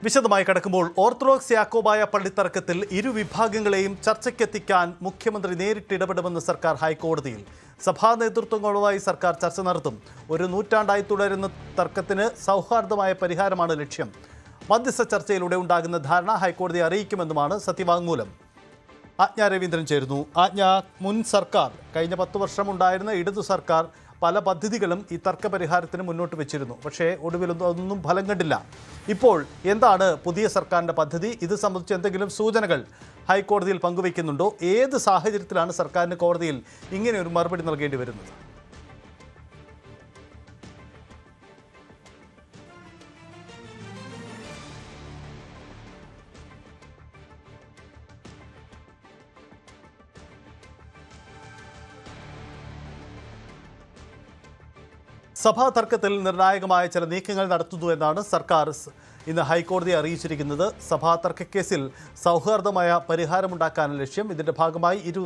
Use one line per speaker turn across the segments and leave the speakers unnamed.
വിശദമായി കടക്കുമ്പോൾ ഓർത്തഡോക്സ് യാക്കോബായ പള്ളിത്തർക്കത്തിൽ ഇരുവിഭാഗങ്ങളെയും ചർച്ചയ്ക്കെത്തിക്കാൻ മുഖ്യമന്ത്രി നേരിട്ട് ഇടപെടുമെന്ന് സർക്കാർ ഹൈക്കോടതിയിൽ. സഭാ നേതൃത്വങ്ങളുമായി സർക്കാർ ചർച്ച നടത്തും. ഒരു നൂറ്റാണ്ടായി തുടരുന്ന തർക്കത്തിന് സൗഹാർദ്ദമായ പരിഹാരമാണ് ലക്ഷ്യം. മധ്യസ്ഥ ചർച്ചയിലൂടെ ഉണ്ടാകുന്ന ധാരണ ഹൈക്കോടതിയെ അറിയിക്കുമെന്നുമാണ് സത്യവാങ്മൂലം. ആജ്ഞ രവീന്ദ്രൻ ചേരുന്നു. ആജ്ഞ, മുൻ സർക്കാർ, കഴിഞ്ഞ 10 വർഷം ഉണ്ടായിരുന്ന ഇടതു സർക്കാർ പല പദ്ധതികളും ഈ തർക്ക പരിഹാരത്തിന് മുന്നോട്ട് വെച്ചിരുന്നു. പക്ഷേ ഒടുവിലൊന്നും ഫലം കണ്ടില്ല. ഇപ്പോൾ എന്താണ് പുതിയ സർക്കാരിൻ്റെ പദ്ധതി? ഇത് സംബന്ധിച്ച് എന്തെങ്കിലും സൂചനകൾ ഹൈക്കോടതിയിൽ പങ്കുവയ്ക്കുന്നുണ്ടോ? ഏത് സാഹചര്യത്തിലാണ് സർക്കാരിന് കോടതിയിൽ ഇങ്ങനെ ഒരു മറുപടി നൽകേണ്ടി വരുന്നത്? സഭാ തർക്കത്തിൽ നിർണായകമായ ചില നീക്കങ്ങൾ നടത്തുന്നു എന്നാണ് സർക്കാർ ഇന്ന് ഹൈക്കോടതിയെ അറിയിച്ചിരിക്കുന്നത്. സഭാ തർക്കക്കേസിൽ സൗഹാർദ്ദമായ പരിഹാരമുണ്ടാക്കാനാണ് ലക്ഷ്യം. ഇതിന്റെ ഭാഗമായി ഇരു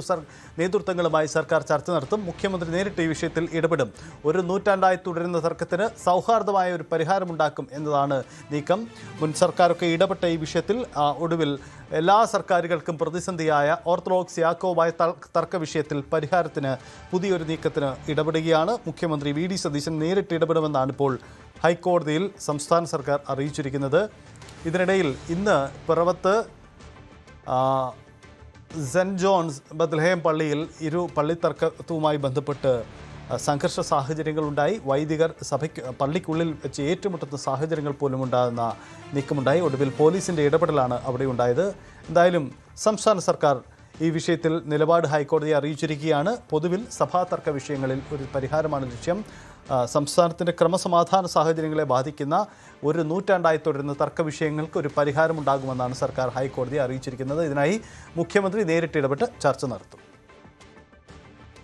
നേതൃത്വങ്ങളുമായി സർക്കാർ ചർച്ച നടത്തും. മുഖ്യമന്ത്രി നേരിട്ട് ഈ വിഷയത്തിൽ ഇടപെടും. ഒരു നൂറ്റാണ്ടായി തുടരുന്ന തർക്കത്തിന് സൗഹാർദ്ദമായ ഒരു പരിഹാരമുണ്ടാക്കും എന്നതാണ് നീക്കം. മുൻ സർക്കാരൊക്കെ ഇടപെട്ട ഈ വിഷയത്തിൽ ഒടുവിൽ എല്ലാ സർക്കാരുകൾക്കും പ്രതിസന്ധിയായ ഓർത്തഡോക്സ് യാക്കോബായ തർക്ക വിഷയത്തിൽ പരിഹാരത്തിന് പുതിയൊരു നീക്കത്തിന് ഇടപെടുകയാണ്. മുഖ്യമന്ത്രി വി ഡി സതീശൻ നേരിട്ട് ഇടപെടുമെന്നാണ് ഇപ്പോൾ ഹൈക്കോടതിയിൽ സംസ്ഥാന സർക്കാർ അറിയിച്ചിരിക്കുന്നത്. ഇതിനിടയിൽ ഇന്ന് പിറവത്ത് സെൻറ്റ് ജോൺസ് ബത്ലഹേം പള്ളിയിൽ ഇരു പള്ളിത്തർക്കവുമായി ബന്ധപ്പെട്ട് സംഘർഷ സാഹചര്യങ്ങളുണ്ടായി. വൈദികർ പള്ളിക്കുള്ളിൽ വെച്ച് ഏറ്റുമുട്ടുന്ന സാഹചര്യങ്ങൾ പോലും ഉണ്ടാകുന്ന നീക്കമുണ്ടായി. ഒടുവിൽ പോലീസിൻ്റെ ഇടപെടലാണ് അവിടെ ഉണ്ടായത്. എന്തായാലും സംസ്ഥാന സർക്കാർ ഈ വിഷയത്തിൽ നിലപാട് ഹൈക്കോടതിയെ അറിയിച്ചിരിക്കുകയാണ്. പൊതുവിൽ സഭാ തർക്ക വിഷയങ്ങളിൽ ഒരു പരിഹാരമാണ് ലക്ഷ്യം. സംസ്ഥാനത്തിൻ്റെ ക്രമസമാധാന സാഹചര്യങ്ങളെ ബാധിക്കുന്ന ഒരു നൂറ്റാണ്ടായി തുടരുന്ന തർക്ക വിഷയങ്ങൾക്ക് ഒരു പരിഹാരമുണ്ടാകുമെന്നാണ് സർക്കാർ ഹൈക്കോടതിയെ അറിയിച്ചിരിക്കുന്നത്. ഇതിനായി മുഖ്യമന്ത്രി നേരിട്ട് ഇടപെട്ട് ചർച്ച നടത്തും.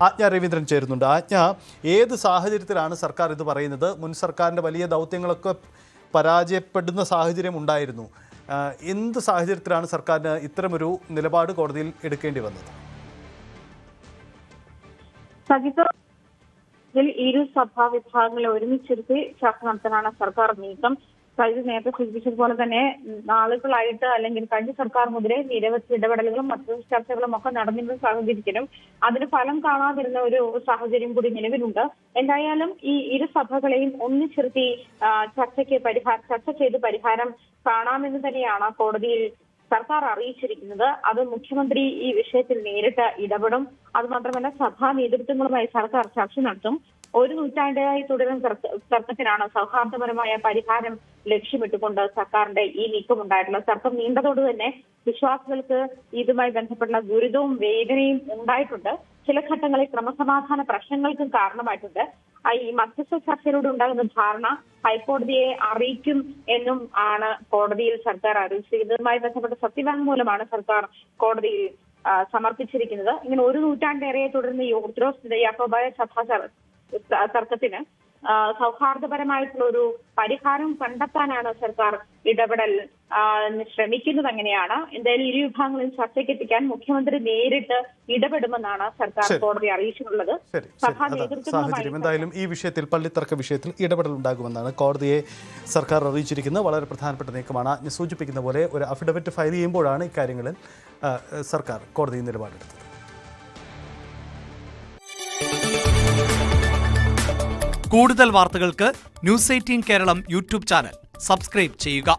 ആജ്ഞ രവീന്ദ്രൻ ചേരുന്നുണ്ട്. ആജ്ഞ, ഏത് സാഹചര്യത്തിലാണ് സർക്കാർ ഇത് പറയുന്നത്? മുൻ സർക്കാരിൻ്റെ വലിയ ദൗത്യങ്ങളൊക്കെ പരാജയപ്പെടുന്ന സാഹചര്യം ഉണ്ടായിരുന്നു. എന്ത് സാഹചര്യത്തിലാണ് സർക്കാരിന് ഇത്തരമൊരു നിലപാട് കോടതിയിൽ എടുക്കേണ്ടി വന്നത്?
ഇരു സഭാ വിഭാഗങ്ങളെ ഒരുമിച്ചിരുത്തി ചർച്ച നടത്താനാണ് സർക്കാർ നീക്കം. നേരത്തെ സൂചിപ്പിച്ചതുപോലെ തന്നെ നാളുകളായിട്ട് അല്ലെങ്കിൽ കഴിഞ്ഞ സർക്കാർ മുതലേ നിരവധി ഇടപെടലുകളും മറ്റു ചർച്ചകളും ഒക്കെ നടന്നിരുന്ന സാഹചര്യത്തിലും അതിന് ഫലം കാണാതിരുന്ന ഒരു സാഹചര്യം കൂടി നിലവിലുണ്ട്. എന്തായാലും ഈ ഇരു സഭകളെയും ഒന്നിച്ചിരുത്തി ചർച്ച ചെയ്ത് പരിഹാരം കാണാമെന്ന് തന്നെയാണ് കോടതിയിൽ സർക്കാർ അറിയിച്ചിരിക്കുന്നത്. അത് മുഖ്യമന്ത്രി ഈ വിഷയത്തിൽ നേരിട്ട് ഇടപെടും. അതുമാത്രമല്ല സഭാ നേതൃത്വങ്ങളുമായി സർക്കാർ ചർച്ച നടത്തും. ഒരു നൂറ്റാണ്ടായി തുടരുന്ന തർക്കത്തിനാണ് സൗഹാർദ്ദപരമായ പരിഹാരം ലക്ഷ്യമിട്ടുകൊണ്ട് സർക്കാരിന്റെ ഈ നീക്കമുണ്ടായിട്ടുള്ളത്. തർക്കം നീണ്ടതോട് തന്നെ വിശ്വാസികൾക്ക് ഇതുമായി ബന്ധപ്പെട്ട ദുരിതവും വേദനയും ഉണ്ടായിട്ടുണ്ട്. ചില ഘട്ടങ്ങളിൽ ക്രമസമാധാന പ്രശ്നങ്ങൾക്കും കാരണമായിട്ടുണ്ട്. ഈ മധ്യസ്ഥ ചർച്ചയിലൂടെ ഉണ്ടാകുന്ന ധാരണ ഹൈക്കോടതിയെ അറിയിക്കും എന്നും ആണ് കോടതിയിൽ സർക്കാർ അറിയിച്ചത്. ഇതുമായി ബന്ധപ്പെട്ട സത്യവാങ്മൂലമാണ് സർക്കാർ കോടതിയിൽ സമർപ്പിച്ചിരിക്കുന്നത്. ഇങ്ങനെ ഒരു നൂറ്റാണ്ടേറെ തുടരുന്ന ഈ ഓർത്തഡോക്സ് യാക്കോബായ സഭാ തർക്കത്തിന് സൗഹാർദ്ദപരമായിട്ടുള്ള ഒരു പരിഹാരം കണ്ടെത്താനാണ് സർക്കാർ ഇടപെടൽ ശ്രമിക്കുന്നത്. അങ്ങനെയാണ് എന്തായാലും ഇരു വിഭാഗങ്ങളും ചർച്ചയ്ക്ക് എത്തിക്കാൻ മുഖ്യമന്ത്രി നേരിട്ട് ഇടപെടുമെന്നാണ് സർക്കാർ കോടതി അറിയിച്ചിട്ടുള്ളത്. സഭാ നേതൃത്വം
എന്തായാലും ഈ വിഷയത്തിൽ പള്ളിത്തർക്ക വിഷയത്തിൽ ഇടപെടൽ ഉണ്ടാകുമെന്നാണ് കോടതിയെ സർക്കാർ അറിയിച്ചിരിക്കുന്നത്. വളരെ പ്രധാനപ്പെട്ട നീക്കമാണ്. സൂചിപ്പിക്കുന്ന പോലെ ഒരു അഫിഡവിറ്റ് ഫയൽ ചെയ്യുമ്പോഴാണ് ഇക്കാര്യങ്ങളിൽ സർക്കാർ കോടതി നിലപാടെടുത്തത്.
കൂടുതൽ വാർത്തകൾക്ക് news 18 Keralam YouTube channel subscribe ചെയ്യുക.